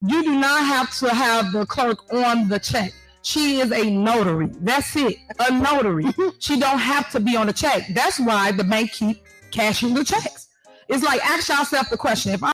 You do not have to have the clerk on the check. She is a notary. That's it. A notary. She don't have to be on the check. That's why the bank keep cashing the checks. It's like, ask yourself the question. If I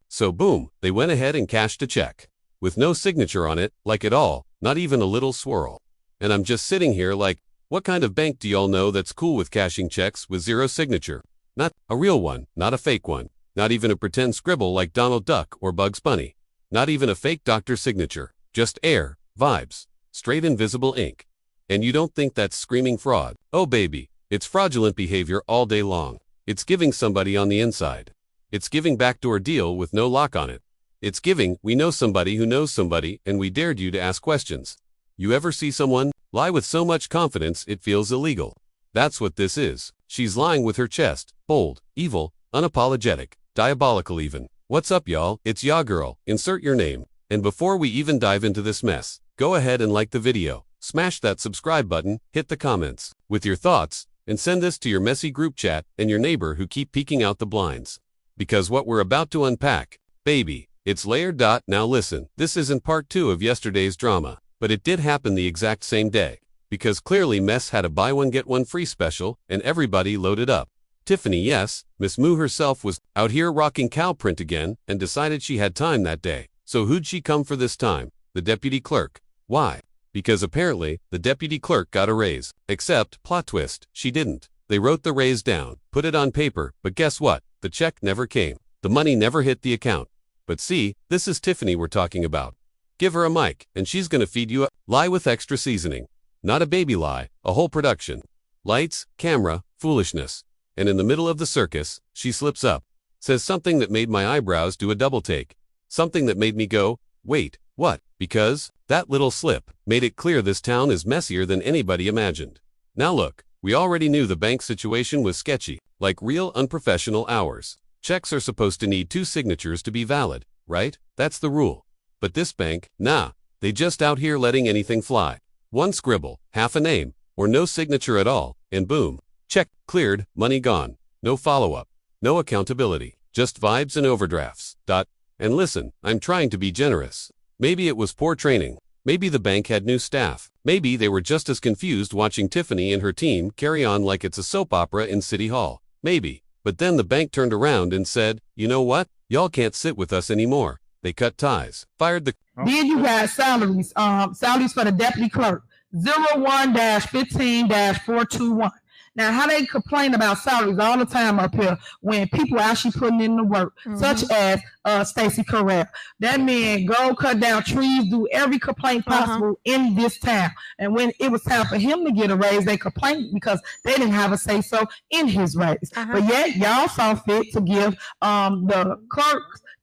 So boom, they went ahead and cashed a check. With no signature on it, like at all, not even a little swirl. And I'm just sitting here like, what kind of bank do y'all know that's cool with cashing checks with zero signature? Not a real one, not a fake one, not even a pretend scribble like Donald Duck or Bugs Bunny. Not even a fake doctor signature, just air, vibes, straight invisible ink. And you don't think that's screaming fraud? Oh baby, it's fraudulent behavior all day long. It's giving somebody on the inside. It's giving backdoor deal with no lock on it. It's giving, we know somebody who knows somebody and we dared you to ask questions. You ever see someone lie with so much confidence it feels illegal? That's what this is. She's lying with her chest, bold, evil, unapologetic, diabolical even. What's up y'all? It's ya girl, insert your name. And before we even dive into this mess, go ahead and like the video, smash that subscribe button, hit the comments with your thoughts, and send this to your messy group chat and your neighbor who keep peeking out the blinds. Because what we're about to unpack, baby, it's layered. Now listen, this isn't part 2 of yesterday's drama, but it did happen the exact same day. Because clearly Mess had a buy one get one free special, and everybody loaded up. Tiffany, yes, Miss Moo herself was out here rocking cow print again and decided she had time that day. So who'd she come for this time? The deputy clerk. Why? Because apparently, the deputy clerk got a raise. Except, plot twist, she didn't. They wrote the raise down, put it on paper, but guess what? The check never came. The money never hit the account. But see, this is Tiffany we're talking about. Give her a mic, and she's gonna feed you a lie with extra seasoning. Not a baby lie, a whole production. Lights, camera, foolishness. And in the middle of the circus, she slips up, says something that made my eyebrows do a double take. Something that made me go, wait, what? Because that little slip made it clear this town is messier than anybody imagined. Now look, we already knew the bank situation was sketchy, like real unprofessional hours. Checks are supposed to need 2 signatures to be valid, right? That's the rule. But this bank, nah, they just out here letting anything fly. One scribble, half a name, or no signature at all, and boom. Check cleared, money gone. No follow-up. No accountability. Just vibes and overdrafts. And listen, I'm trying to be generous. Maybe it was poor training. Maybe the bank had new staff. Maybe they were just as confused watching Tiffany and her team carry on like it's a soap opera in City Hall. Maybe. But then the bank turned around and said, you know what? Y'all can't sit with us anymore. They cut ties. Fired the... Then you got salaries. Salaries for the deputy clerk. 01-15-421. Now, how they complain about salaries all the time up here when people actually putting in the work, such as Stacey Carell. That man go cut down trees, do every complaint possible in this town. And when it was time for him to get a raise, they complained because they didn't have a say so in his raise. But yet, y'all saw fit to give the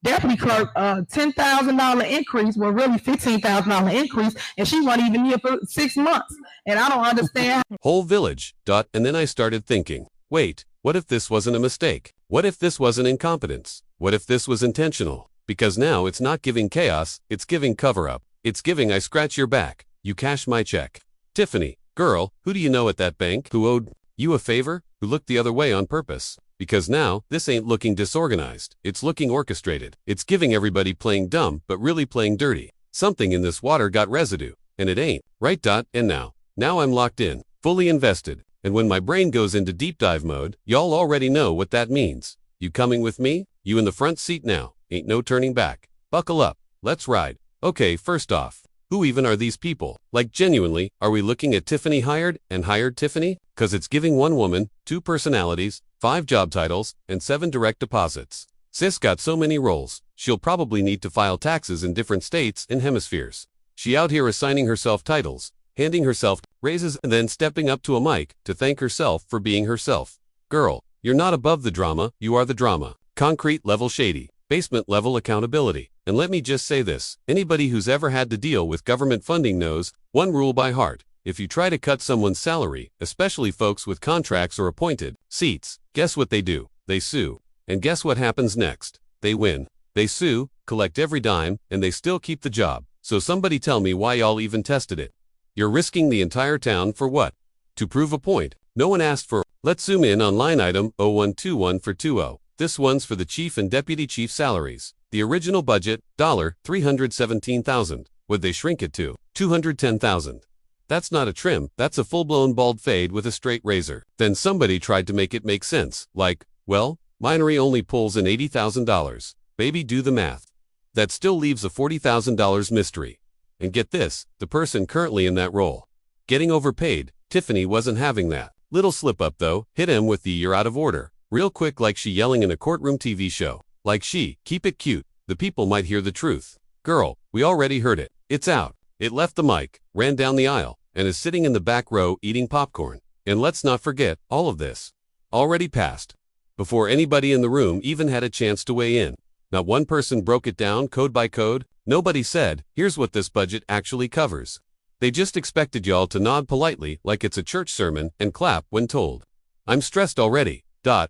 deputy clerk $10,000 increase, well, really $15,000 increase, and she wasn't even here for 6 months. And I don't understand. Whole village. And then I started thinking, wait, what if this wasn't a mistake? What if this wasn't incompetence? What if this was intentional? Because now it's not giving chaos, it's giving cover-up. It's giving I scratch your back, you cash my check. Tiffany, girl, who do you know at that bank who owed you a favor? Who looked the other way on purpose? Because now, this ain't looking disorganized, it's looking orchestrated. It's giving everybody playing dumb, but really playing dirty. Something in this water got residue, and it ain't, right? And now I'm locked in, fully invested, and when my brain goes into deep dive mode, y'all already know what that means. You coming with me? You in the front seat now, ain't no turning back. Buckle up, let's ride. Okay, first off, who even are these people? Like genuinely, are we looking at Tiffany Henyard and hired Tiffany? Cause it's giving 1 woman, 2 personalities, 5 job titles, and 7 direct deposits. Sis got so many roles, she'll probably need to file taxes in different states and hemispheres. She out here assigning herself titles, handing herself raises, and then stepping up to a mic to thank herself for being herself. Girl, you're not above the drama, you are the drama. Concrete level shady, basement level accountability. And let me just say this, anybody who's ever had to deal with government funding knows one rule by heart. If you try to cut someone's salary, especially folks with contracts or appointed seats, guess what they do? They sue. And guess what happens next? They win. They sue, collect every dime, and they still keep the job. So somebody tell me why y'all even tested it. You're risking the entire town for what? To prove a point. No one asked for. Let's zoom in on line item 0121 for 20. This one's for the chief and deputy chief salaries. The original budget, $317,000. Would they shrink it to $210,000? That's not a trim, that's a full-blown bald fade with a straight razor. Then somebody tried to make it make sense, like, well, Minery only pulls in $80,000. Baby, do the math. That still leaves a $40,000 mystery. And get this, the person currently in that role. Getting overpaid, Tiffany wasn't having that. Little slip-up though, hit him with the "you're out of order." Real quick, like she yelling in a courtroom TV show. Like she, keep it cute, the people might hear the truth. Girl, we already heard it. It's out. It left the mic, ran down the aisle, and is sitting in the back row eating popcorn. And let's not forget, all of this already passed before anybody in the room even had a chance to weigh in. Not one person broke it down code by code. Nobody said, here's what this budget actually covers. They just expected y'all to nod politely like it's a church sermon and clap when told. I'm stressed already.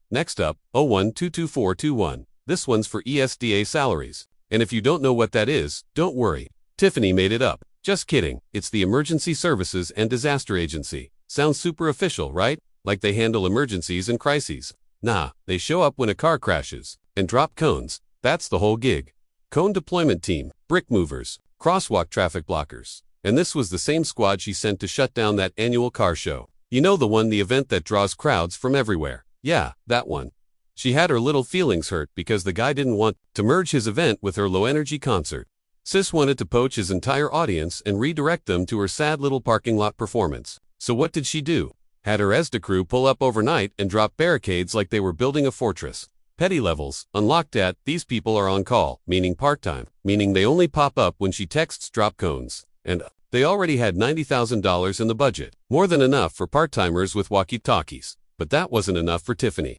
Next up, 0122421. This one's for ESDA salaries. And if you don't know what that is, don't worry. Tiffany made it up. Just kidding. It's the Emergency Services and Disaster Agency. Sounds super official, right? Like they handle emergencies and crises. Nah, they show up when a car crashes and drop cones. That's the whole gig. Cone deployment team, brick movers, crosswalk traffic blockers. And this was the same squad she sent to shut down that annual car show. You know, the one, the event that draws crowds from everywhere. Yeah, that one. She had her little feelings hurt because the guy didn't want to merge his event with her low-energy concert. Sis wanted to poach his entire audience and redirect them to her sad little parking lot performance. So what did she do? Had her ESDA crew pull up overnight and drop barricades like they were building a fortress. Petty levels, unlocked at, these people are on call, meaning part-time, meaning they only pop up when she texts drop cones. And they already had $90,000 in the budget. More than enough for part-timers with walkie-talkies. But that wasn't enough for Tiffany.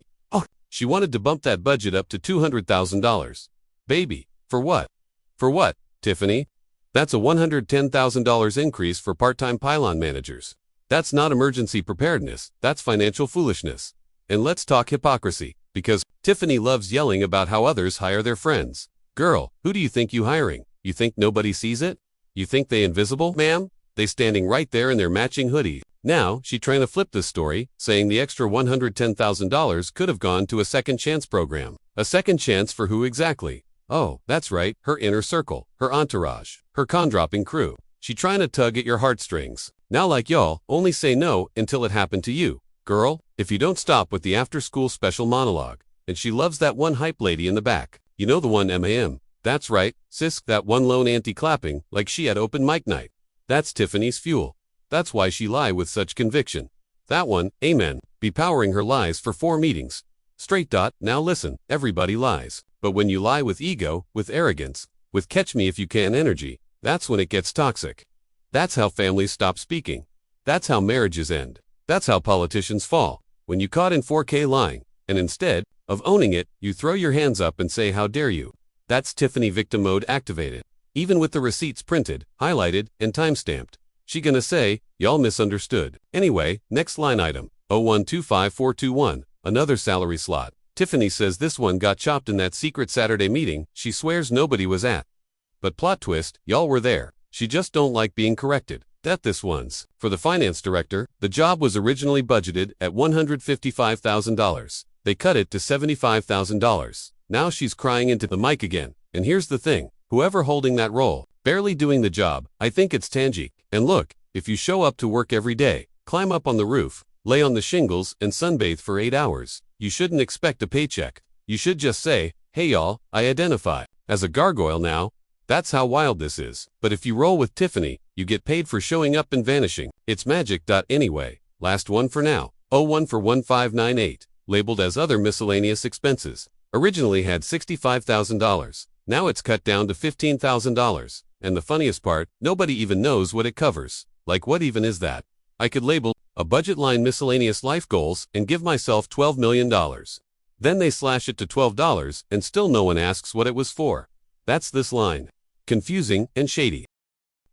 She wanted to bump that budget up to $200,000. Baby, for what? For what, Tiffany? That's a $110,000 increase for part-time pylon managers. That's not emergency preparedness, that's financial foolishness. And let's talk hypocrisy, because Tiffany loves yelling about how others hire their friends. Girl, who do you think you hiring? You think nobody sees it? You think they invisible, ma'am? They standing right there in their matching hoodie. Now, she trying to flip this story, saying the extra $110,000 could have gone to a second chance program. A second chance for who exactly? Oh, that's right, her inner circle, her entourage, her con-dropping crew. She trying to tug at your heartstrings. Now, like y'all, only say no until it happened to you. Girl, if you don't stop with the after-school special monologue. And she loves that one hype lady in the back. You know, the one, MAM. That's right, sis, that one lone auntie clapping like she had open mic night. That's Tiffany's fuel. That's why she lie with such conviction. That one, amen, be powering her lies for 4 meetings. Straight. Now listen, everybody lies. But when you lie with ego, with arrogance, with catch me if you can energy, that's when it gets toxic. That's how families stop speaking. That's how marriages end. That's how politicians fall. When you caught in 4K lying, and instead of owning it, you throw your hands up and say, how dare you? That's Tiffany victim mode activated. Even with the receipts printed, highlighted, and timestamped. She gonna say, y'all misunderstood. Anyway, next line item, 0125421, another salary slot. Tiffany says this one got chopped in that secret Saturday meeting she swears nobody was at. But plot twist, y'all were there. She just don't like being corrected. That this one's. For the finance director, the job was originally budgeted at $155,000. They cut it to $75,000. Now she's crying into the mic again. And here's the thing, whoever holding that role, barely doing the job, I think it's Tangi. And look, if you show up to work every day, climb up on the roof, lay on the shingles, and sunbathe for 8 hours, you shouldn't expect a paycheck. You should just say, hey y'all, I identify as a gargoyle now. That's how wild this is. But if you roll with Tiffany, you get paid for showing up and vanishing. It's magic. Anyway, last one for now, 01 for 1598, labeled as other miscellaneous expenses. Originally had $65,000. Now it's cut down to $15,000. And the funniest part, nobody even knows what it covers. Like, what even is that? I could label a budget line miscellaneous life goals and give myself $12 million. Then they slash it to $12 and still no one asks what it was for. That's this line. Confusing and shady.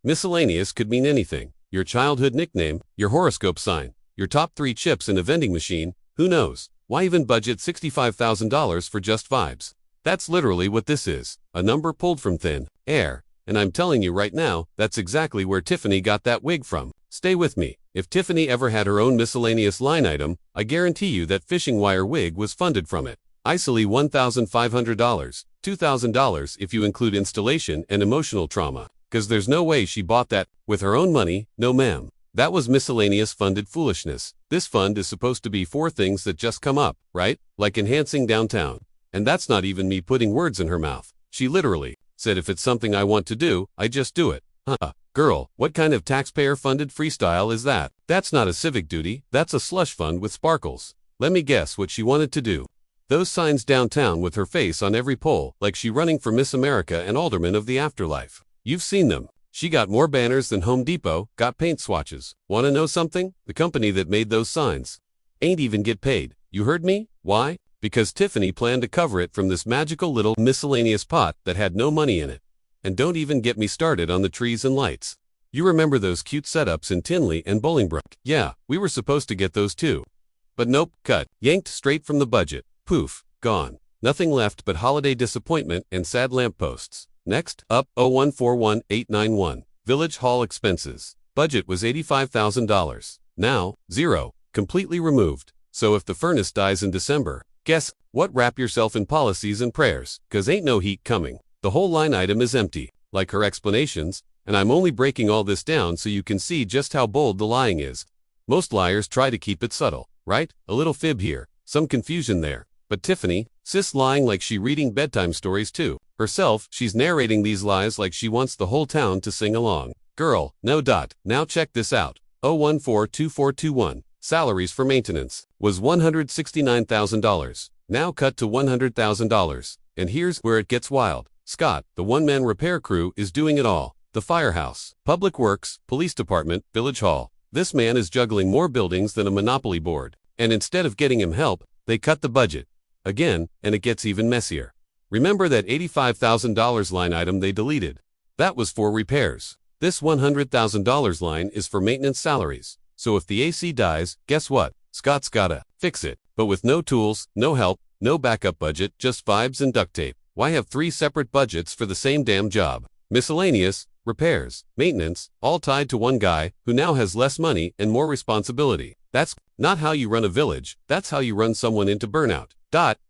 Miscellaneous could mean anything. Your childhood nickname, your horoscope sign, your top 3 chips in a vending machine, who knows? Why even budget $65,000 for just vibes? That's literally what this is, a number pulled from thin air. And I'm telling you right now, that's exactly where Tiffany got that wig from. Stay with me. If Tiffany ever had her own miscellaneous line item, I guarantee you that fishing wire wig was funded from it. Easily $1,500, $2,000 if you include installation and emotional trauma. 'Cause there's no way she bought that with her own money, no ma'am. That was miscellaneous funded foolishness. This fund is supposed to be for things that just come up, right? Like enhancing downtown. And that's not even me putting words in her mouth. She literally said if it's something I want to do, I just do it. Girl, what kind of taxpayer-funded freestyle is that? That's not a civic duty, that's a slush fund with sparkles. Let me guess what she wanted to do. Those signs downtown with her face on every pole, like she running for Miss America and Alderman of the Afterlife. You've seen them. She got more banners than Home Depot got paint swatches. Wanna know something? The company that made those signs ain't even get paid. You heard me? Why? Because Tiffany planned to cover it from this magical little miscellaneous pot that had no money in it. And don't even get me started on the trees and lights. You remember those cute setups in Tinley and Bolingbrook? Yeah, we were supposed to get those too. But nope, cut. Yanked straight from the budget. Poof, gone. Nothing left but holiday disappointment and sad lampposts. Next, up, 0141891. Village Hall expenses. Budget was $85,000. Now, zero. Completely removed. So if the furnace dies in December, guess what? Wrap yourself in policies and prayers, 'cause ain't no heat coming. The whole line item is empty, like her explanations, and I'm only breaking all this down so you can see just how bold the lying is. Most liars try to keep it subtle, right? A little fib here, some confusion there. But Tiffany, sis lying like she reading bedtime stories too. Herself, she's narrating these lies like she wants the whole town to sing along. Girl, no dot. Now check this out. 0142421. Salaries for maintenance was $169,000. Now cut to $100,000. And here's where it gets wild. Scott, the one-man repair crew, is doing it all. The firehouse, public works, police department, village hall. This man is juggling more buildings than a monopoly board. And instead of getting him help, they cut the budget. Again, and it gets even messier. Remember that $85,000 line item they deleted? That was for repairs. This $100,000 line is for maintenance salaries. So if the AC dies, guess what? Scott's gotta fix it. But with no tools, no help, no backup budget, just vibes and duct tape. Why have 3 separate budgets for the same damn job? Miscellaneous, repairs, maintenance, all tied to one guy who now has less money and more responsibility. That's not how you run a village, that's how you run someone into burnout.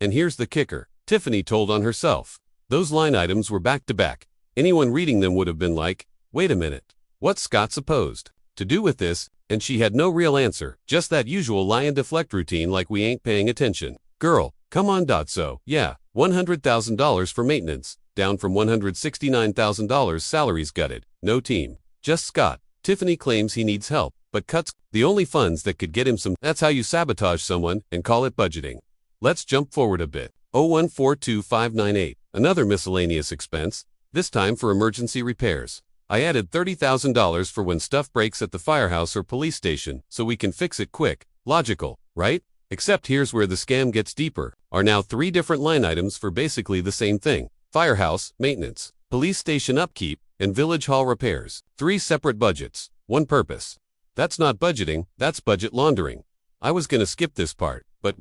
And here's the kicker. Tiffany told on herself. Those line items were back to back. Anyone reading them would have been like, wait a minute, what's Scott supposed to do with this? And she had no real answer, just that usual lie and deflect routine like we ain't paying attention. Girl, come on. So, yeah, $100,000 for maintenance, down from $169,000 salaries gutted, no team, just Scott. Tiffany claims he needs help, but cuts the only funds that could get him some. That's how you sabotage someone and call it budgeting. Let's jump forward a bit. 0142598, another miscellaneous expense, this time for emergency repairs. I added $30,000 for when stuff breaks at the firehouse or police station, so we can fix it quick. Logical, right? Except here's where the scam gets deeper. Are now 3 different line items for basically the same thing. Firehouse, maintenance, police station upkeep, and village hall repairs. 3 separate budgets, one purpose. That's not budgeting, that's budget laundering. I was gonna skip this part, but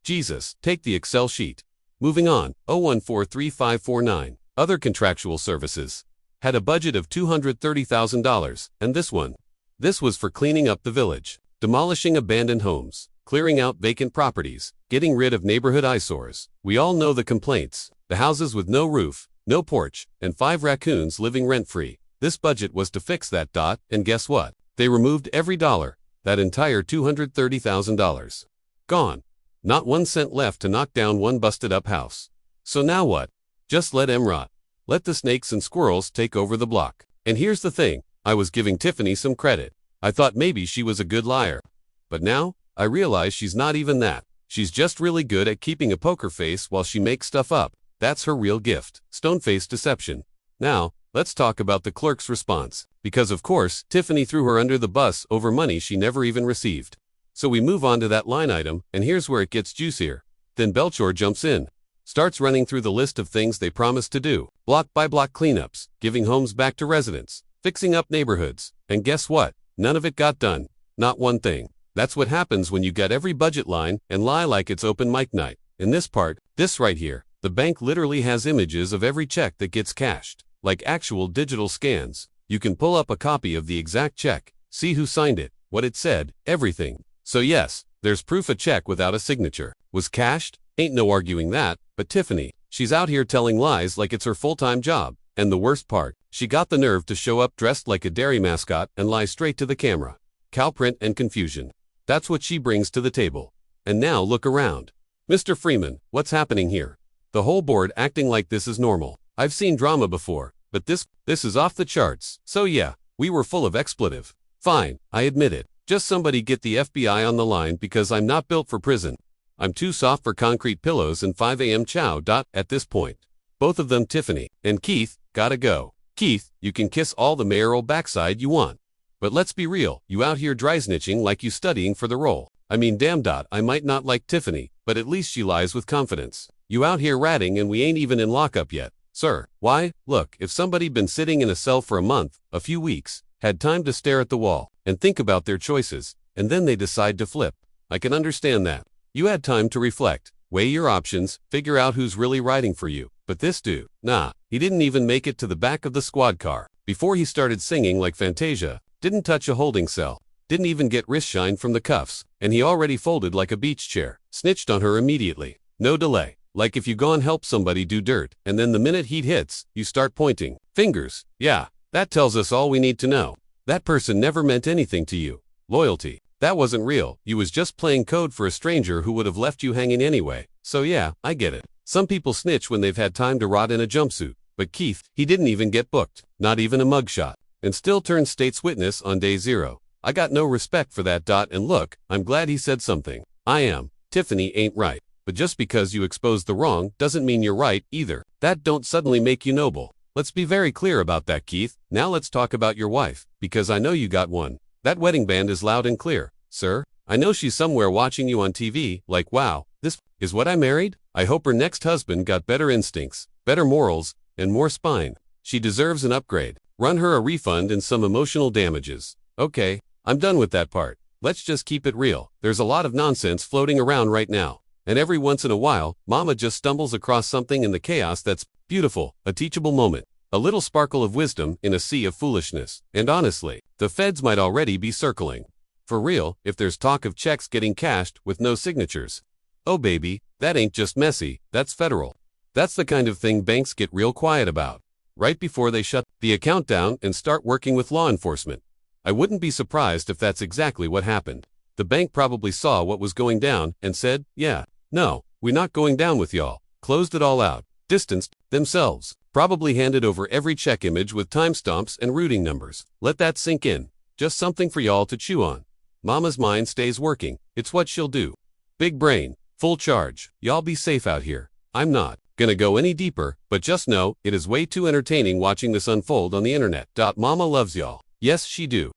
Jesus, take the Excel sheet. Moving on, 0143549, other contractual services. Had a budget of $230,000, and this one. This was for cleaning up the village, demolishing abandoned homes, clearing out vacant properties, getting rid of neighborhood eyesores. We all know the complaints. The houses with no roof, no porch, and 5 raccoons living rent-free. This budget was to fix that. And guess what? They removed every dollar, that entire $230,000. Gone. Not 1 cent left to knock down one busted-up house. So now what? Just let 'em rot. Let the snakes and squirrels take over the block. And here's the thing, I was giving Tiffany some credit. I thought maybe she was a good liar. But now, I realize she's not even that. She's just really good at keeping a poker face while she makes stuff up. That's her real gift, stone-faced deception. Now, let's talk about the clerk's response. Because of course, Tiffany threw her under the bus over money she never even received. So we move on to that line item, and here's where it gets juicier. Then Belchor jumps in. Starts running through the list of things they promised to do. Block by block cleanups, giving homes back to residents, fixing up neighborhoods. And guess what? None of it got done. Not one thing. That's what happens when you get every budget line and lie like it's open mic night. In this part, this right here, the bank literally has images of every check that gets cashed, like actual digital scans. You can pull up a copy of the exact check, see who signed it, what it said, everything. So yes, there's proof a check without a signature was cashed, Ain't no arguing that, but Tiffany, she's out here telling lies like it's her full-time job. And the worst part, she got the nerve to show up dressed like a dairy mascot and lie straight to the camera. Cowprint and confusion. That's what she brings to the table. And now look around. Mr. Freeman, what's happening here? The whole board acting like this is normal. I've seen drama before, but this is off the charts. So yeah, we were full of expletive. Fine, I admit it. Just somebody get the FBI on the line because I'm not built for prison. I'm too soft for concrete pillows and 5 a.m. chow. At this point. Both of them, Tiffany and Keith, gotta go. Keith, you can kiss all the mayoral backside you want. But let's be real, you out here dry snitching like you studying for the role. I mean damn. I might not like Tiffany, but at least she lies with confidence. You out here ratting and we ain't even in lockup yet. Sir, why? Look, if somebody been sitting in a cell for a month, a few weeks, had time to stare at the wall, and think about their choices, and then they decide to flip. I can understand that. You had time to reflect, weigh your options, figure out who's really riding for you. But this dude, nah, he didn't even make it to the back of the squad car. Before he started singing like Fantasia, didn't touch a holding cell, didn't even get wrist shine from the cuffs, and he already folded like a beach chair, snitched on her immediately. No delay. Like if you go and help somebody do dirt, and then the minute heat hits, you start pointing fingers. Yeah, that tells us all we need to know. That person never meant anything to you. Loyalty. That wasn't real. You was just playing code for a stranger who would have left you hanging anyway. So yeah, I get it. Some people snitch when they've had time to rot in a jumpsuit. But Keith, he didn't even get booked. Not even a mugshot. And still turned state's witness on day 0. I got no respect for that. And look, I'm glad he said something. I am. Tiffany ain't right. But just because you exposed the wrong doesn't mean you're right either. That don't suddenly make you noble. Let's be very clear about that, Keith. Now let's talk about your wife, because I know you got one. That wedding band is loud and clear, sir. I know she's somewhere watching you on TV, like wow, this is what I married? I hope her next husband got better instincts, better morals, and more spine. She deserves an upgrade. Run her a refund and some emotional damages. Okay, I'm done with that part. Let's just keep it real. There's a lot of nonsense floating around right now. And every once in a while, Mama just stumbles across something in the chaos that's beautiful, a teachable moment, a little sparkle of wisdom in a sea of foolishness. And honestly, the feds might already be circling. For real, if there's talk of checks getting cashed with no signatures. Oh baby, that ain't just messy, that's federal. That's the kind of thing banks get real quiet about. Right before they shut the account down and start working with law enforcement. I wouldn't be surprised if that's exactly what happened. The bank probably saw what was going down and said, yeah, no, we're not going down with y'all. Closed it all out. Distanced themselves. Probably handed over every check image with timestamps and routing numbers. Let that sink in. Just something for y'all to chew on. Mama's mind stays working. It's what she'll do. Big brain. Full charge. Y'all be safe out here. I'm not gonna go any deeper, but just know, it is way too entertaining watching this unfold on the internet. Mama loves y'all. Yes, she do.